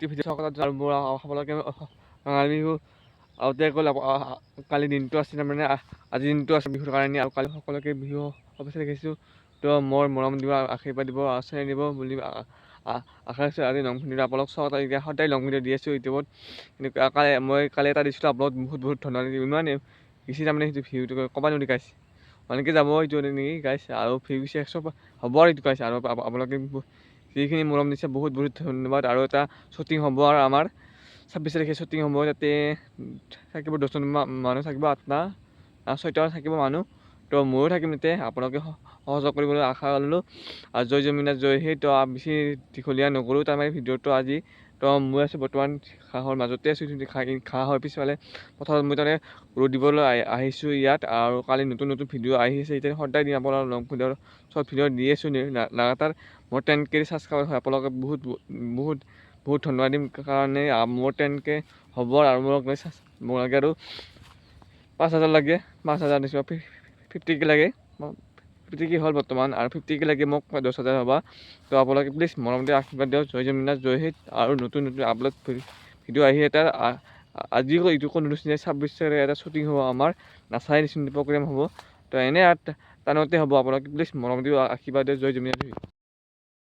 Video' সকলোত মোৰ সকলোকে ৰঙালী বিহু আউতে গ'ল। কালি দিনটো আছে, তাৰমানে আজি দিনটো আছে বিহুৰ কাৰণে, আৰু কালি সকলোকে বিহু শুভেচ্ছা দেখিছোঁ। তো মোৰ মৰম দিব, আশীৰ্বাদ দিব, চেনী দিব বুলি আশা ৰাখিছোঁ। আজি লং ভিডিঅ' আপোনালোক সদায় লং ভিডিঅ' দি আছোঁ ইউটিউবত। কিন্তু মই কালি এটা দিছিলোঁ আপলোড, বহুত ধন্যবাদ। ইমান বেছি তাৰমানে সেইটো ভিউটো ক'ব নোৱাৰি গাইছ, মানেকৈ যাব এইটো নেকি গাইছ, আৰু ভিউ 100 হ'ব আৰু এইটো গাইছ। আৰু আপোনালোকে যিখিনি মৰম দিছে বহুত ধন্যবাদ। আৰু এটা শ্বুটিং হ'ব, আৰু আমাৰ 26 তাৰিখে শ্বুটিং হ'ব। তাতে থাকিব 10জন মানুহ থাকিব, 8টা 6টা থাকিব মানুহ। তো ময়ো থাকিম তাতে, আপোনালোকে সহযোগ কৰিবলৈ আশা কৰিলোঁ। আৰু জয় জমিনা জয় হে। তো বেছি দীঘলীয়া নকৰোঁ তাৰমানে ভিডিঅ'টো আজি। তো মই আছোঁ বৰ্তমান ঘাঁহৰ মাজতে আছোঁ, ঘাঁহ হয় পিছফালে পথাৰত। মই তাতে ৰ'দ দিবলৈ আহিছোঁ ইয়াত। আৰু কালি নতুন ভিডিঅ' আহিছে, এতিয়া সদায় দিন আপোনাৰ লং ভিডিঅ' শ্বৰ্ট ভিডিঅ' দি আছোঁ লাগাতাৰ। মোৰ 10K ছাবস্ক্ৰাইবাৰ হয়, আপোনালোকে বহুত ধন্যবাদ দিম কাৰণে। মোৰ 10K হ'ব, আৰু মোক লাগে আৰু 5,000 লাগে, 5,000 দিছোঁ। 50K লাগে, 50K হ'ল বৰ্তমান, আৰু 50K লাগে মোক 10,000 হ'ব। তো আপোনালোকে প্লিজ মৰম দি আশীৰ্বাদ দিয়ক। জয় জমিনা জয় হিত। আৰু নতুন আপলোড ভিডিঅ' আহি এটা আজি এইটো কোনো 26 তাৰিখে এটা শ্বুটিং হ'ব আমাৰ, নাচাই নিচিনা প্ৰগ্ৰেম হ'ব। তো এনে টানতে হ'ব, আপোনালোকে প্লিজ মৰম দি আশীৰ্বাদ দিয়ক। জয় জমিনা জয়।